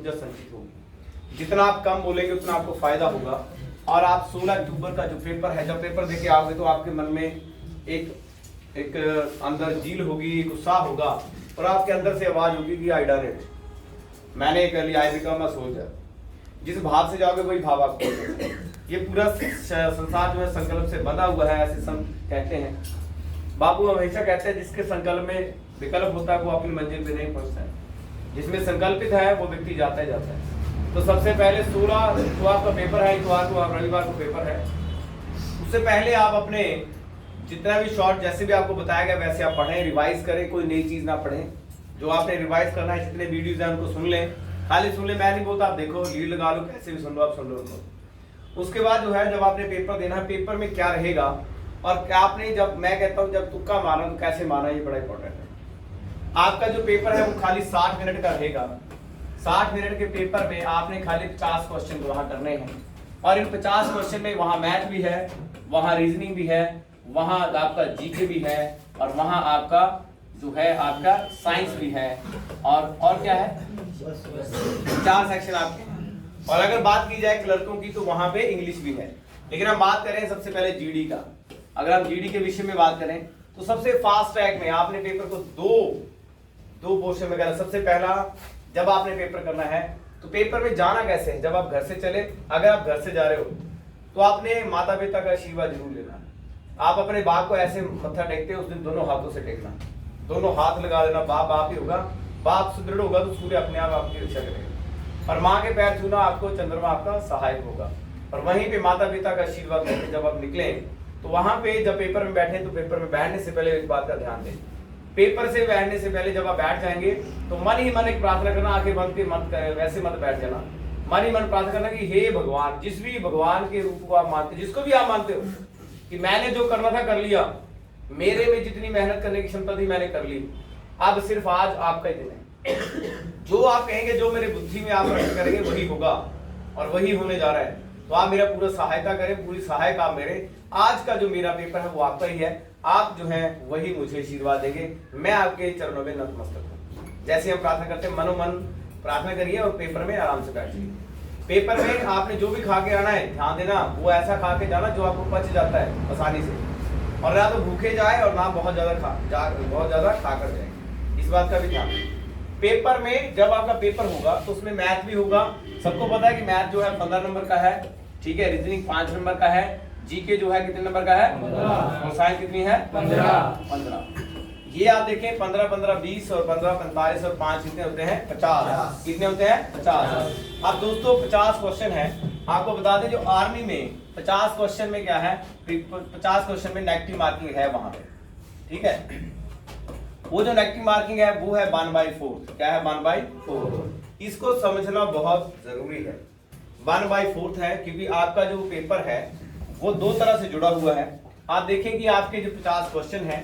संचित होगी। जितना आप कम बोलेंगे उतना आपको फायदा होगा। और आप 16 अक्टूबर का जो पेपर है, जब पेपर देके आओगे तो आपके मन में एक अंदर जील होगी, एक उत्साह होगा और आपके अंदर से आवाज होगी कि आई डन इट, मैंने कर लिया, आई बिकम अ सोल्जर। जिस भाव से जाओगे वही भाव आपको होगा। ये पूरा संसार जो है संकल्प से बंधा हुआ है, ऐसे संत कहते हैं। बापू हमेशा कहते हैं जिसके संकल्प में विकल्प होता है वो अपनी मंजिल पे नहीं पहुंचता है, जिसमें संकल्पित है वो व्यक्ति जाता ही जाता है। तो सबसे पहले 16 इतवार का पेपर है, इतवार को रविवार को पेपर है। उससे पहले आप अपने जितना भी शॉर्ट जैसे भी आपको बताया गया वैसे आप पढ़ें, रिवाइज करें, कोई नई चीज ना पढ़ें। जो आपने रिवाइज करना है, जितने वीडियोज हैं उनको सुन लें, खाली सुन लें, मैं नहीं बोलता, आप देखो लीड लगा लो, कैसे भी सुन लो, आप सुन लो उनको। उसके बाद जो है जब आपने पेपर देना है, पेपर में क्या रहेगा और क्या आपने, जब मैं कहता हूँ जब तुक्का मारा तो कैसे मारा, ये बड़ा इंपॉर्टेंट है। आपका जो पेपर है वो खाली 60 मिनट का रहेगा। 60 मिनट के पेपर में आपने खाली 50 क्वेश्चन वहां करने हैं और इन 50 क्वेश्चन में वहां मैथ भी है, वहां रीजनिंग भी है, वहां आपका जीके भी है और वहां आपका जो है आपका साइंस भी है और क्या है, 4 सेक्शन आपके। और अगर बात की जाए क्लर्कों की तो वहां पे इंग्लिश भी है। लेकिन हम बात करें सबसे पहले जीडी का। अगर हम जीडी के विषय में बात करें तो सबसे फास्ट ट्रैक में आपने पेपर को दो पोर्शन में करना। सबसे पहला, जब आपने पेपर करना है तो पेपर में जाना कैसे है, जब आप घर से चले, अगर आप घर से जा रहे हो तो आपने माता पिता का आशीर्वाद जरूर लेना। आप अपने बाप को ऐसे मत्था टेकते हो, उस दिन दोनों हाथों से टेकना, दोनों हाथ लगा देना। बाप आप ही होगा, बाप सुदृढ़ होगा तो सूर्य अपने आप आपकी रक्षा करेगा। और माँ के पैर छूना आपको चंद्रमा आपका सहायक होगा। और वहीं पे माता पिता का आशीर्वाद लेके जब आप निकले तो वहां पे जब पेपर में बैठे तो पेपर में बैठने से पहले एक बात का ध्यान दें। पेपर से बैठने से पहले जब आप बैठ जाएंगे तो मन ही मन एक प्रार्थना करना, आंखें बंद के मत करें, वैसे मत बैठ जाना। मन ही मन प्रार्थना करना कि हे भगवान, जिस भी भगवान के रूप को आप मानते, जिसको भी आप मानते हो, कि मैंने जो करना था कर लिया, मेरे में जितनी मेहनत करने की क्षमता थी मैंने कर ली, अब सिर्फ आज आपका ही दिन है। जो आप कहेंगे, जो मेरे बुद्धि में आप प्रकट करेंगे वही होगा और वही होने जा रहा है। तो आप मेरा पूरा सहायता करें, पूरी सहायक आप मेरे। आज का जो मेरा पेपर है वो आपका ही है, आप जो है वही मुझे आशीर्वाद देंगे। मैं आपके चरणों में नतमस्तक हूँ। जैसे हम प्रार्थना करते हैं, मनोमन प्रार्थना करिए और पेपर में आराम से बैठिए। पेपर में आपने जो भी खा के आना है, ध्यान देना वो ऐसा खा के जाना जो आपको पच जाता है आसानी से, और ना तो भूखे जाए और ना बहुत ज्यादा खा कर जाए, इस बात का भी ध्यान। पेपर में जब आपका पेपर होगा तो उसमें मैथ भी होगा। सबको पता है कि मैथ जो है 15 नंबर का है, ठीक है। रीजनिंग 5 नंबर का है। जीके जो है कितने नंबर का है, 15। और साइंस कितनी है, 15। ये आप देखें 15 15 20 और 15 45 और 5 कितने होते हैं, 50। कितने होते हैं, 50। अब दोस्तों 50 क्वेश्चन है। आपको बता दें जो आर्मी में 50 क्वेश्चन में क्या है, 50 क्वेश्चन में नेगेटिव मार्किंग है वहां पे, ठीक है। वो जो नेगेटिव मार्किंग है वो है 1/4। क्या है, 1/4। इसको समझना बहुत जरूरी है। 1/4 है क्योंकि आपका जो पेपर है वो 2 तरह से जुड़ा हुआ है। आप देखें कि आपके जो 50 क्वेश्चन है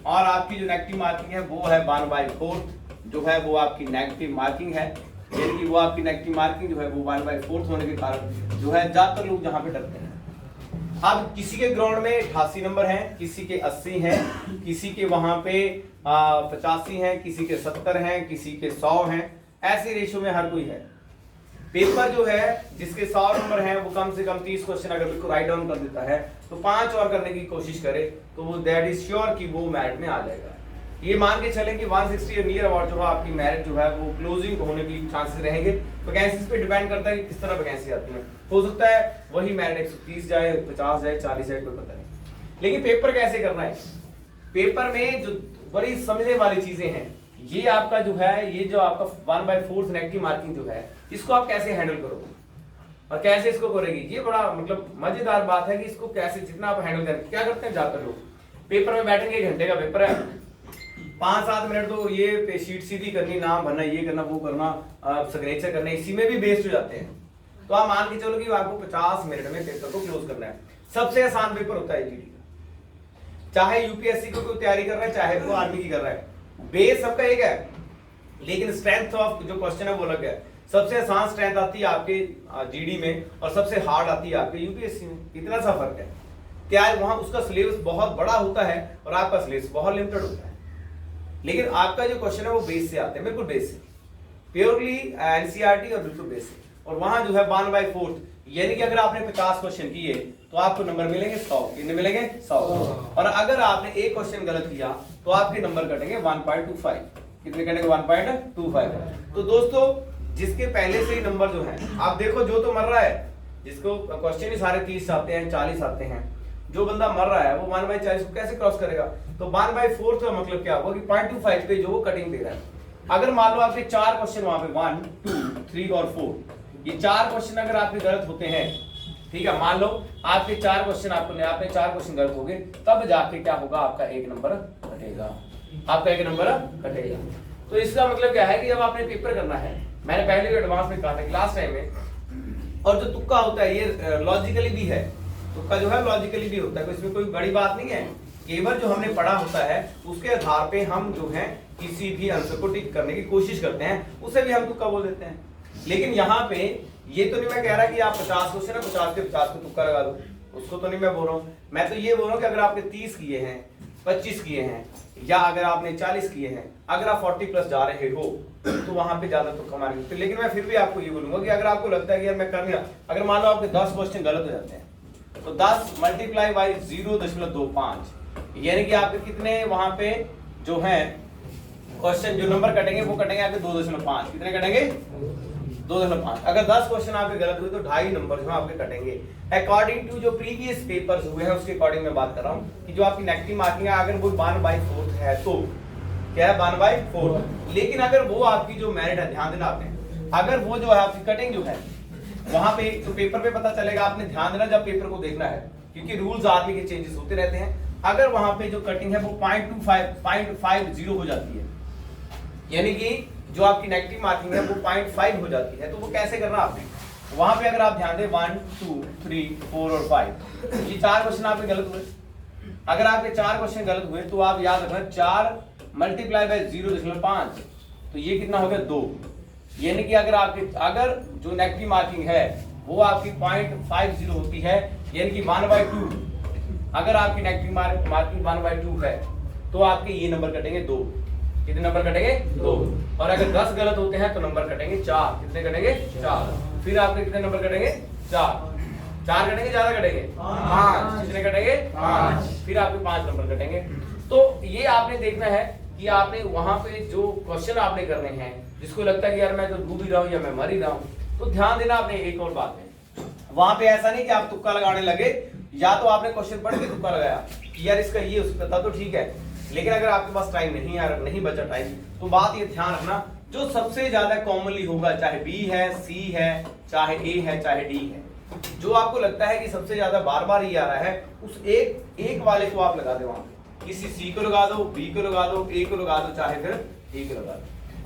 और आपकी जो नेगेटिव मार्किंग है वो है 1/4, जो है वो आपकी नेगेटिव मार्किंग है। यानी कि वो आपकी नेगेटिव मार्किंग जो है वो 1/4 होने के कारण जो है ज्यादातर लोग जहाँ पे डरते हैं। अब किसी के ग्राउंड में 88 नंबर हैं, किसी के 80 हैं, किसी के वहां पे 85 हैं, किसी के 70 हैं, किसी के 100 हैं। ऐसे रेशो में हर कोई है। पेपर जो है जिसके 100 नंबर हैं वो कम से कम 30 क्वेश्चन अगर बिल्कुल राइट डाउन कर देता है तो 5 और करने की कोशिश करे तो वो दैट इज श्योर कि वो मेरिट में आ जाएगा। ये मान के चलें कि 160 नियर अबाउट जो है आपकी मेरिट जो है वो क्लोजिंग होने के चांसेस रहेंगे। वैकेंसीज पे डिपेंड करता है कि किस तरह वैकेंसी आती है। हो सकता है वही मेरिट 130 जाए, 50 जाए, 40 जाए, कोई पता नहीं। लेकिन पेपर कैसे करना है, पेपर में जो बड़ी समझने वाली चीजें हैं, ये आपका जो है, ये जो आपका 1/4 नेगेटिव मार्किंग जो है, इसको आप कैसे हैंडल करोगे और कैसे इसको करेगी, ये बड़ा मतलब मजेदार बात है कि इसको कैसे, जितना आप हैंडल करें। क्या करते हैं ज्यादातर लोग, पेपर में बैठेंगे, 1 घंटे का पेपर है, 5-7 मिनट तो ये शीट सीधी करनी, नाम भरना, ये करना, वो करना, सिग्नेचर करना, इसी में भी वेस्ट हो जाते हैं। तो आप मान के चलो कि आपको 50 मिनट में पेपर को क्लोज करना है। सबसे आसान पेपर होता है जीडी का, चाहे यूपीएससी को कोई तैयारी कर रहा है, चाहे वो आर्मी की कर रहा है, बेस सबका एक है, लेकिन स्ट्रेंथ ऑफ जो क्वेश्चन है वो अलग है। सबसे आसान स्ट्रेंथ आती है आपके जीडी में और सबसे हार्ड आती है आपके यूपीएससी में। इतना सा फर्क है। क्या वहां उसका सिलेबस बहुत बड़ा होता है और आपका सिलेबस बहुत लिमिटेड होता है। लेकिन आपका जो क्वेश्चन है वो बेस से आते हैं, बिल्कुल बेस से। प्योरली एनसीईआरटी और बिल्कुल बेसिक। और वहां जो है 1/4, यानी कि अगर आपने 50 क्वेश्चन किए तो आपको नंबर मिलेंगे 100। कितने मिलेंगे? 100। और अगर आपने एक क्वेश्चन गलत किया तो आपके नंबर कटेंगे 1.25। कितने कटेंगे? 1.25। तो दोस्तों जिसके पहले से ही नंबर जो है, आप देखो जो तो मर रहा है, जिसको क्वेश्चन ही सारे 30 आते हैं, 40 आते हैं, जो बंदा मर रहा है वो 1/40 को कैसे क्रॉस करेगा? तो 1/4 का मतलब क्या होगा कि 0.25 पे जो वो कटिंग दे रहा है। अगर मान लो आपके 4 क्वेश्चन वहां पे 1, 2, 3 और 4, ये 4 क्वेश्चन अगर आपके गलत होते हैं, ठीक है, मान लो आपके 4 क्वेश्चन आपने 4 क्वेश्चन गलत हो गए, तब जाके क्या होगा? आपका एक नंबर कटेगा, आपका एक नंबर कटेगा। तो इसका मतलब क्या है कि जब आपने पेपर करना है, मैंने पहले भी एडवांस में कहा था क्लास टाइम में, और जो तुक्का होता है ये लॉजिकली भी है, तुक्का जो है लॉजिकली भी होता है, इसमें कोई बड़ी बात नहीं है। केवल जो हमने पढ़ा होता है उसके आधार पे हम जो है किसी भी आंसर को टिक करने की कोशिश करते हैं, उसे भी हम तुक्का बोल देते हैं। लेकिन यहाँ पे ये तो नहीं मैं कह रहा कि आप 50 क्वेश्चन है 50 के 50 को तुक्का लगा दो, उसको तो नहीं मैं बोल रहा हूँ। मैं तो ये बोल रहा हूँ कि अगर आपने 30 किए हैं, 25 किए हैं, या अगर आपने 40 किए हैं, अगर आप 40 प्लस जा रहे हो तो वहां पे ज्यादा तुक्का मारेंगे। लेकिन मैं फिर भी आपको ये बोलूंगा कि अगर आपको लगता है कि यार मैं कर लिया, अगर मान लो आपके 10 क्वेश्चन गलत हो जाते हैं तो 10 मल्टीप्लाई बाई 0.25, यानी कि आपके कितने वहां पे जो है क्वेश्चन जो नंबर कटेंगे वो कटेंगे आपके 2.5। कितने कटेंगे? 2.5। अगर 10 क्वेश्चन आपके गलत हुए तो 2.5 नंबर जो आपके कटेंगे। अकॉर्डिंग टू जो प्रीवियस पेपर्स हुए हैं उसके अकॉर्डिंग मैं बात कर रहा हूँ कि जो आपकी नेगेटिव मार्किंग है अगर वो 1/4 है तो क्या है? 1/4। लेकिन अगर वो आपकी जो मेरिट है, ध्यान देना आपने, अगर वो जो है आपकी कटिंग जो है वहां पे तो पेपर पे पता चलेगा। आपने ध्यान देना जब पेपर को देखना है, क्योंकि रूल्स आर्मी के चेंजेस होते रहते हैं। अगर वहां पे जो कटिंग है वो 0.50 हो जाती है, यानी कि जो आपकी नेगेटिव मार्किंग है वो 0.5 हो जाती है, तो वो कैसे करना आपने? वहां पे अगर आप ध्यान दें 1, 2, 3, 4 और 5, ये 4 क्वेश्चन आपके गलत हुए। अगर आपके 4 क्वेश्चन गलत हुए तो आप याद रखना 4 मल्टीप्लाई बाय 0.5, तो ये कितना हो गया? 2। यानी कि अगर जो नेगेटिव मार्किंग है वो आपकी 0.50 होती है, यानी कि 1/2, अगर आपकी नेगेटिव मार्किंग 1/2 है तो आपके ये नंबर कटेंगे 2। कितने नंबर कटेंगे? 2। और अगर 10 गलत होते हैं तो नंबर कटेंगे 4। कितने कटेंगे? 4। फिर आपके कितने नंबर कटेंगे? 4 कटेंगे, ज्यादा कटेंगे 5। कितने कटेंगे? 5। फिर आपके 5 नंबर कटेंगे। तो ये आपने देखना है कि आपने वहां पे जो क्वेश्चन आपने करने हैं, जिसको लगता है कि यार मैं तो डूब ही रहा हूँ या मैं मर ही रहा हूँ, तो ध्यान देना आपने एक और बात है, वहां पे ऐसा नहीं कि आप तुक्का लगाने लगे, या तो आपने क्वेश्चन पढ़ के तुक्का लगाया कि यार इसका ये उसका था तो ठीक है, लेकिन अगर आपके पास टाइम नहीं बचा टाइम, तो बात ये ध्यान रखना जो सबसे ज्यादा कॉमनली होगा, चाहे बी है, सी है, चाहे ए है, चाहे डी है, जो आपको लगता है कि सबसे ज्यादा बार बार ये आ रहा है, उस एक वाले को आप लगा दो वहां पे। किसी सी को लगा दो, बी को लगा दो, ए को लगा दो, चाहे फिर डी को लगा दो।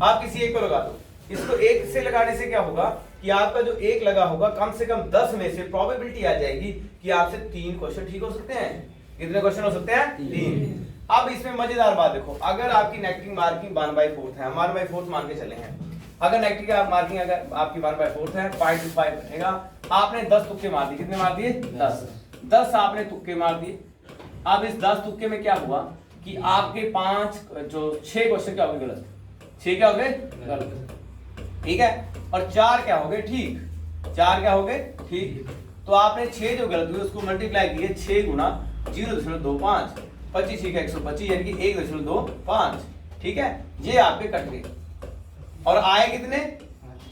आप किसी एक को लगा दो। इसको एक से लगाने से क्या होगा कि आपका जो एक लगा होगा, कम से कम 10 में से प्रोबेबिलिटी आ जाएगी कि आपसे 3 क्वेश्चन ठीक हो सकते हैं। कितने क्वेश्चन हो सकते हैं? 3। अब इसमें मजेदार बात देखो, अगर आपकी नेगेटिव मार्किंग 1/4 है, 1/4 मान के चले हैं, अगर नेगेटिव मार्किंग अगर आपकी 1/4 है, 0.5 बनेगा। आपने 10 तुक्के मार दिए। कितने मार दिए? 10 आपने तुक्के मार दिए। अब इस 10 तुक्के में क्या हुआ कि आपके 6 क्वेश्चन क्या हो गए गलत, 6 क्या हो गए गलत, ठीक है, और 4 क्या हो गए ठीक, 4 क्या हो गए ठीक। तो आपने 6 जो गलत हुए उसको मल्टीप्लाई किए 6 गुना 0.25, 25 का 125, यानी कि 1.25, ठीक है, ये आपके कट गए। और आए कितने?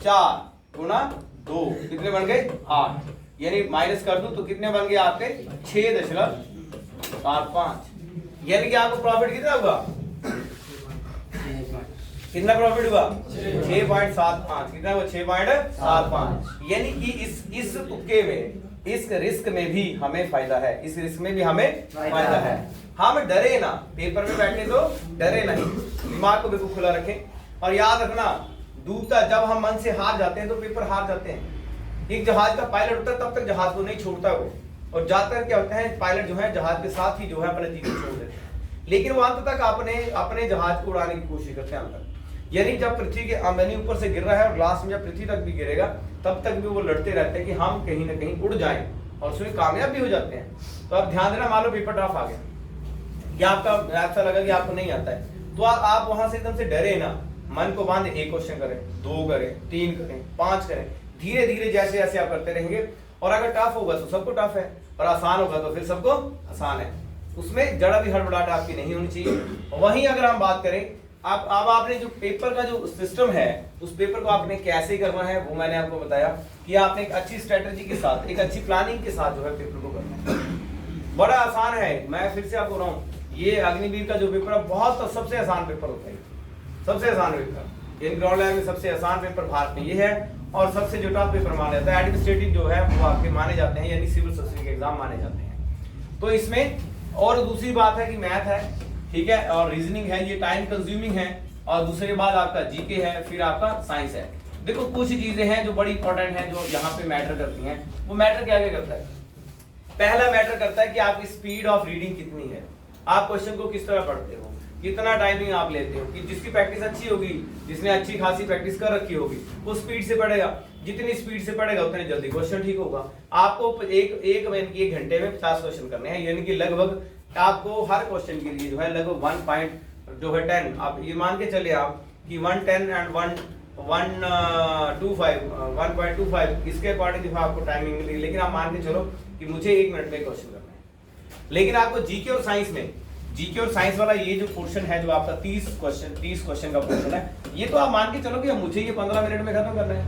4 गुना 2, कितने बन गए? 8, यानी माइनस कर दूं तो कितने बन गए आपके? 6.75, यानी कि आपको प्रॉफिट कितना हुआ? कितना प्रॉफिट हुआ? 6.75। कितना हुआ? 6.75, यानी कि इस तुक्के में, इस रिस्क में भी हमें फायदा है, इस रिस्क में भी हमें फायदा है। हम डरे ना, पेपर में बैठे तो डरे नहीं, दिमाग को बिल्कुल खुला रखें। और याद रखना, डूबता जब हम मन से हार जाते हैं तो पेपर हार जाते हैं। एक जहाज का पायलट होता है तब तक जहाज को नहीं छोड़ता वो, और जाकर क्या होता है, पायलट जो है जहाज के साथ ही जो है अपने जीवन छोड़ देते हैं, लेकिन वो अंत तक अपने जहाज को उड़ाने की कोशिश करते हैं अंत तक। यानी जब पृथ्वी के आमदनी ऊपर से गिर रहा है और लास्ट में जब पृथ्वी तक भी गिरेगा तब तक भी वो लड़ते रहते हैं कि हम कहीं ना कहीं उड़ जाएं, और उसमें कामयाब भी हो जाते हैं। तो आप ध्यान देना, मान लो पेपर ड्राफ्ट आ गया, या आपका ऐसा लगा कि आपको नहीं आता है, तो आप वहां से एकदम से डरे ना, मन को बांधे, एक क्वेश्चन करें, 2 करें, 3 करें, 5 करें, धीरे धीरे जैसे जैसे आप करते रहेंगे। और अगर टफ होगा तो सबको टफ है, और आसान होगा तो फिर सबको आसान है। उसमें जरा भी हड़बड़ाहट आपकी नहीं होनी चाहिए। वहीं अगर हम बात करें अब आपने जो पेपर का जो सिस्टम है, उस पेपर को आपने कैसे करना है वो मैंने आपको बताया कि आपने एक अच्छी स्ट्रेटजी के साथ, एक अच्छी प्लानिंग के साथ जो है पेपर को करना है। बड़ा आसान है, मैं फिर से आपको बोल रहा हूँ, ये अग्निवीर का जो पेपर है बहुत सबसे आसान पेपर होता है, सबसे आसान पेपर। इन ग्राउंड लेवल में सबसे आसान पेपर भारत में ये है, और सबसे जो टफ पेपर माना जाता है एडमिनिस्ट्रेटिव जो है वो आपके माने जाते हैं, यानी सिविल सर्विस के एग्जाम माने जाते हैं। तो इसमें और दूसरी बात है कि मैथ है, ठीक है, और रीजनिंग है, ये टाइम कंज्यूमिंग है, और दूसरी बात आपका जीके है, फिर आपका साइंस है। देखो कुछ चीजें हैं जो बड़ी इंपॉर्टेंट हैं, जो यहाँ पे मैटर करती हैं। वो मैटर क्या क्या करता है? पहला मैटर करता है कि आपकी स्पीड ऑफ रीडिंग कितनी है, आप क्वेश्चन को किस तरह पढ़ते हो, कितना टाइमिंग आप लेते हो। कि जिसकी प्रैक्टिस अच्छी होगी, जिसने अच्छी खासी प्रैक्टिस कर रखी होगी, वो स्पीड से पढ़ेगा, जितनी स्पीड से पढ़ेगा उतनी जल्दी क्वेश्चन ठीक होगा। आपको एक घंटे में 50 क्वेश्चन करने हैं, यानी कि लगभग आपको हर क्वेश्चन के लिए जो है लगभग 1.10 आप ये मान के चले आप कि 110 एंड 1.25 इसके अकॉर्डिंग जो है आपको टाइमिंग मिलेगी। लेकिन आप मान के चलो कि मुझे 1 मिनट में क्वेश्चन करना है। लेकिन आपको जीके और साइंस में, जीके और साइंस वाला ये जो पोर्शन है जो आपका 30 क्वेश्चन का पोर्शन है, ये तो आप मान के चलो कि मुझे ये 15 मिनट में खत्म करना है।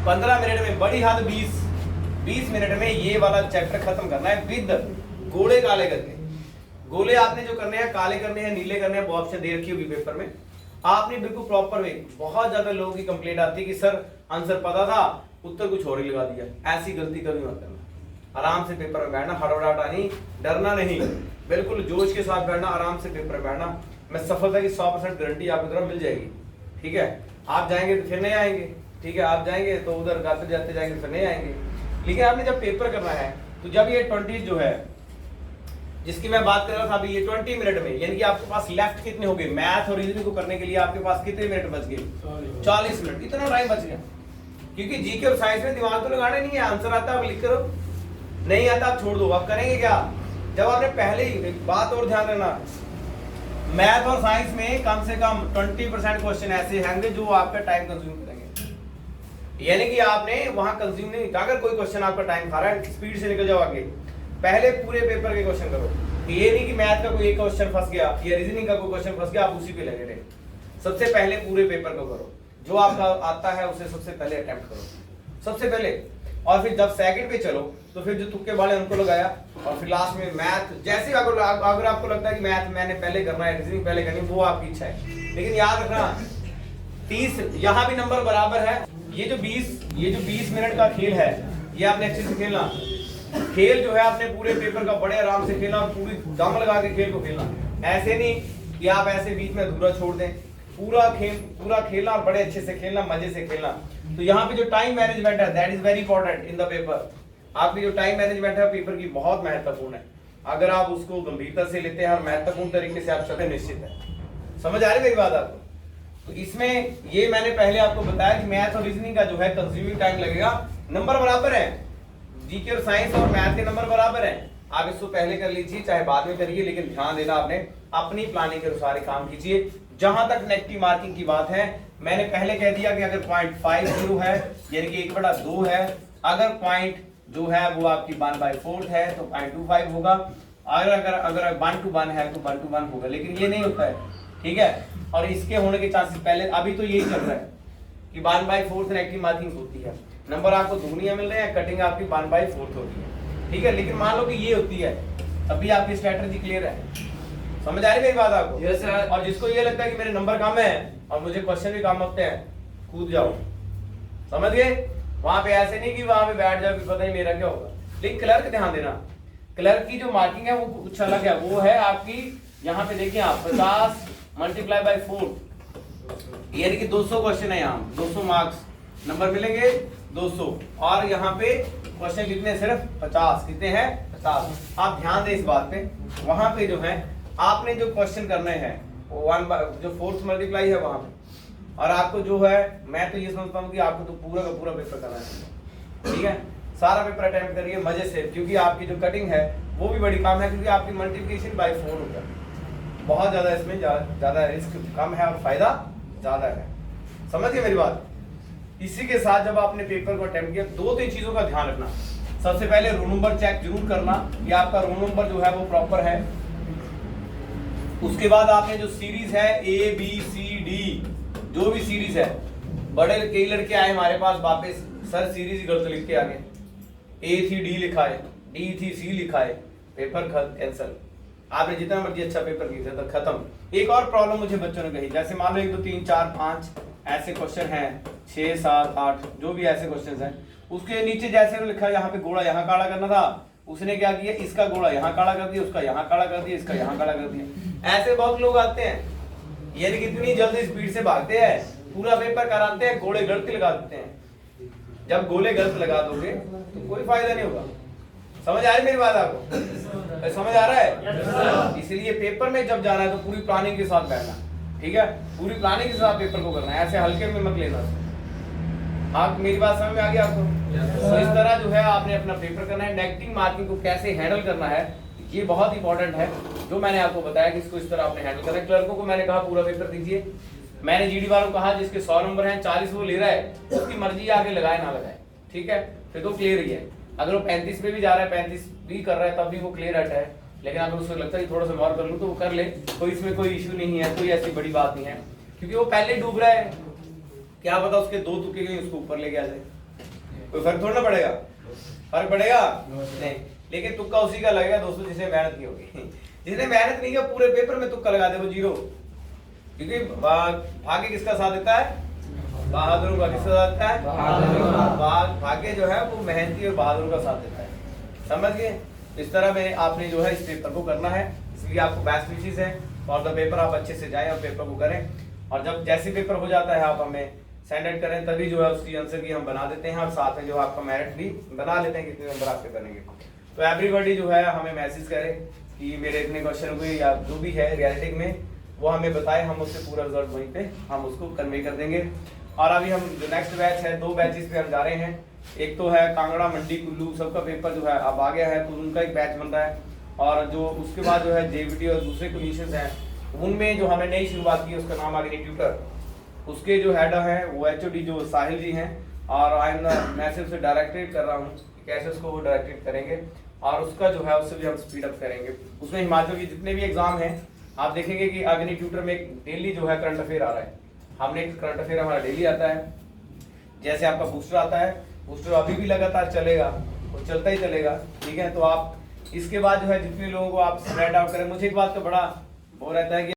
15 मिनट में, बड़ी हद 20 मिनट में ये वाला चैप्टर खत्म करना है, विद गोले काले करके। गोले आपने जो करने हैं, काले करने हैं, नीले करने हैं, वो ऑप्शन दे रखी होगी पेपर में। आपने बिल्कुल प्रॉपर वे। बहुत ज्यादा लोगों की कंप्लेंट आती है कि सर आंसर पता था, उत्तर कुछ और ही लगा दिया। ऐसी गलती कभी मत करना। आराम से पेपर में बैठना, हड़बड़ाहट नहीं, डरना नहीं, बिल्कुल जोश के साथ बैठना, आराम से पेपर में बैठना। मैं सफलता की 100% गारंटी आपको तरफ मिल जाएगी। ठीक है, आप जाएंगे तो फिर नहीं आएंगे, ठीक है, आप जाएंगे तो उधर गाते जाते जाएंगे फिर नहीं आएंगे। लेकिन आपने जब पेपर करना है तो जब ये 20 जो है जिसकी मैं बात कर रहा था अभी, ये 20 मिनट में, यानी कि आपके पास लेफ्ट कितने हो गए मैथ और रीजनिंग को करने के लिए, आपके पास कितने मिनट बच गए? 40 मिनट। इतना टाइम बच गया, क्योंकि जीके और साइंस में दिमाग तो लगाना नहीं है। आंसर आता है आप लिख करो, नहीं आता आप छोड़ दो। आप करेंगे क्या? जब आपने पहले ही, एक बात और ध्यान रखना, मैथ और साइंस में कम से कम 20% क्वेश्चन ऐसे होंगे जो आपका टाइम कंज्यूम करेंगे। यानी कि आपने वहां कंज्यूम नहीं, अगर कोई क्वेश्चन आपका टाइम खा रहा है, स्पीड से निकल जाओ आगे। पहले पूरे पेपर के क्वेश्चन करो। ये नहीं कि मैथ का कोई एक क्वेश्चन फंस गया या रीजनिंग का कोई क्वेश्चन फंस गया आप उसी पे लगे रहे। सबसे पहले पूरे पेपर को करो, जो आपका आता है उसे सबसे पहले अटेम्प्ट करो, सबसे पहले। और फिर जब सेकंड पे चलो तो फिर जो तुक्के वाले उनको लगाया, और फिर लास्ट में मैथ। जैसे अगर आपको लगता है कि मैथ मैंने पहले करना है, रीजनिंग पहले करनी है, वो आपकी इच्छा है। लेकिन याद रखना 30 यहाँ भी नंबर बराबर है। ये जो 20 मिनट का खेल है, ये आपने अच्छे से खेलना। खेल जो है आपने पूरे पेपर का बड़े आराम से खेलना, और पूरी दम लगा के खेल को खेलना। ऐसे नहीं कि आप ऐसे बीच में अधूरा छोड़ दें। पूरा खेलना और बड़े अच्छे से खेलना, मजे से खेलना। तो यहाँ पे जो टाइम मैनेजमेंट है, that is very important in the paper. आपकी जो टाइम मैनेजमेंट है पेपर की बहुत महत्वपूर्ण है। अगर आप उसको गंभीरता से लेते हैं और महत्वपूर्ण तरीके से आप चलते, निश्चित है। समझ आ रही मेरी बात आपको? तो इसमें ये मैंने पहले आपको बताया कि मैथ और रीजनिंग का जो है कंज्यूमिंग टाइम लगेगा, नंबर बराबर है। जीके और साइंस और मैथ के नंबर बराबर हैं। आप इसको पहले कर लीजिए, चाहे बाद में करिए, लेकिन ध्यान देना आपने अपनी प्लानिंग के अनुसार काम कीजिए। जहां तक नेगेटिव मार्किंग की बात है, मैंने पहले कह दिया कि अगर 0.50 है, यानी कि 1/2 है, अगर पॉइंट जो है वो आपकी 1/4 है तो 0.25 होगा। अगर 1 to 1 है तो 1 to 1 होगा। लेकिन ये नहीं होता है, ठीक है। और इसके होने के चांसेस पहले, अभी तो यही चल रहा है कि 1/4 नेगेटिव मार्किंग होती है। नंबर आपको दुगनिया मिल रहे हैं, कटिंग आपकी 1/4 होती है, ठीक है। लेकिन मान लो कि ये होती है, अभी आपकी स्ट्रेटजी क्लियर है। समझ आ रही मेरी बात आपको? Yes sir. और जिसको ये लगता है कि मेरे नंबर कम है और मुझे क्वेश्चन भी कम होते हैं, कूद जाओ। समझ गए? वहां पे ऐसे नहीं कि वहां पे बैठ जाओ कि पता ही मेरा क्या होगा। लेकिन क्लर्क ध्यान देना, क्लर्क की जो मार्किंग है वो कुछ अलग है। वो है आपकी, यहाँ पे देखिए आप 50 × 4, यानी कि 200 क्वेश्चन है। यहाँ 200 मार्क्स नंबर मिलेंगे 200। और यहाँ पे क्वेश्चन कितने? सिर्फ 50। कितने हैं? 50। आप ध्यान दें इस बात पे। वहां पे जो है आपने जो क्वेश्चन करने हैं वो जो 4th मल्टीप्लाई है वहां पे। और आपको जो है, मैं तो ये समझता हूँ कि आपको तो पूरा का पूरा पेपर करना चाहिए, ठीक है। सारा पेपर अटेम्प्ट करिए मजे से, क्योंकि आपकी जो कटिंग है वो भी बड़ी काम है, क्योंकि आपकी मल्टीप्लिकेशन बाय 4 होगा। बहुत ज्यादा इसमें ज्यादा रिस्क कम है और फायदा ज्यादा है। समझ गए मेरी बात? इसी के साथ जब आपने पेपर को अटेम्प्ट किया, 2-3 चीजों का ध्यान रखना। सबसे पहले रोल नंबर चेक जरूर करना कि आपका रोल नंबर जो है वो प्रॉपर है। उसके बाद आपने जो सीरीज है ABCD, जो भी सीरीज है, बड़े कई लड़के आए हमारे पास वापस, सर सीरीज ही गलत लिख के आ गए, A थी D लिखा है, D थी C लिखा है, पेपर कैंसिल। आपने जितना मर्जी अच्छा पेपर किया था, खत्म। एक और प्रॉब्लम मुझे बच्चों ने कही, जैसे मान लो 1 2 3 4 5 ऐसे क्वेश्चन हैं, 6 7 8 जो भी ऐसे क्वेश्चन हैं, उसके नीचे जैसे लिखा है यहाँ पे गोला यहाँ काला करना था, उसने क्या किया, इसका गोला यहाँ काला कर दिया, उसका यहाँ काला कर दिया, इसका यहाँ काला कर दिया। ऐसे बहुत लोग आते हैं, यानी कितनी जल्दी स्पीड से भागते हैं, पूरा पेपर कराते हैं, गोले गलत लगा देते हैं। जब गोले गलत लगा दोगे तो कोई फायदा नहीं होगा। समझ आ रही मेरी बात आपको? समझ आ रहा है? इसलिए पेपर में जब जाना है तो पूरी प्लानिंग के साथ बैठना, ठीक है? पूरी प्लानिंग के साथ पेपर को करना है, ऐसे हल्के में मत लेना। आप मेरी बात समझ में आ गई आपको? तो इस तरह जो है आपने अपना पेपर करना है। नेगेटिव मार्किंग को कैसे हैंडल करना है, ये बहुत इंपॉर्टेंट है, जो मैंने आपको बताया कि इसको इस तरह आपने हैंडल करना है। क्लर्कों को मैंने कहा पूरा पेपर दीजिए, मैंने जीडी वालों को कहा जिसके 100 नंबर हैं, 40 वो ले रहा है, उसकी मर्जी आगे लगाए ना लगाए, ठीक है? फिर तो क्लियर ही है। अगर वो 35 पे भी जा रहा है, 35 भी कर रहा है, तब भी वो क्लियर हट है। लेकिन अगर उसको लगता है थोड़ा सा और कर लूं तो वो कर ले, कोई इसमें कोई इशू नहीं है, कोई ऐसी बड़ी बात नहीं है, क्योंकि वो पहले डूब रहा है। क्या पता उसके 2 तुक्के कहीं उसको ऊपर लेके आ जाए, कोई फर्क थोड़ा ना पड़ेगा। फर्क पड़ेगा नहीं, लेकिन तुक्का उसी का लगेगा दोस्तों जिसने मेहनत की होगी। जिसने मेहनत नहीं किया पूरे पेपर में तुक्का लगा दे वो 0, क्योंकि भाग्य किसका साथ देता है? बहादुरों का। किसका साथ देता है? भाग्य जो है वो मेहनती और बहादुर का साथ देता है। समझ गए? इस तरह में आपने जो है इस पेपर को करना है, इसलिए आपको बेस्ट विशेस है और द पेपर आप अच्छे से जाएं और पेपर को करें। और जब जैसे पेपर हो जाता है आप हमें सेंड आउट करें, तभी जो है उसकी आंसर की हम बना देते हैं और साथ में जो आपका मेरिट भी बना लेते हैं कितने नंबर आपके बनेंगे। तो एवरीबॉडी जो है हमें मैसेज करे कि मेरे इतने क्वेश्चन हुए या जो भी है रियलिटी में वो हमें बताए, हम उससे पूरा रिजल्ट वहीं पे हम उसको कन्वे कर देंगे। और अभी हम जो नेक्स्ट बैच है 2 बैचेस पे हम जा रहे हैं। एक तो है कांगड़ा, मंडी, कुल्लू, सबका पेपर जो है अब आ गया है, तो उनका एक बैच बन रहा है। और जो उसके बाद जो है जेवीटी और दूसरे कंडीशंस हैं, उनमें जो हमने नई शुरुआत की उसका नाम अग्नि ट्यूटर, उसके जो हेड हैं वो HOD जो साहिल जी हैं, और आई एम मैसेज से डायरेक्टेड कर रहा हूँ कैसे उसको वो डायरेक्टेड करेंगे और उसका जो है उससे भी हम स्पीड अप करेंगे। उसमें हिमाचल के जितने भी एग्जाम हैं आप देखेंगे कि अग्नि ट्यूटर में एक डेली जो है करंट अफेयर आ रहा है। हमने एक करंट अफेयर हमारा डेली आता है, जैसे आपका बूस्टर आता है, बूस्टर अभी भी लगातार चलेगा, वो चलता ही चलेगा, ठीक है? तो आप इसके बाद जो है जितने लोगों को आप स्प्रेड आउट करें। मुझे एक बात का बड़ा वो रहता है कि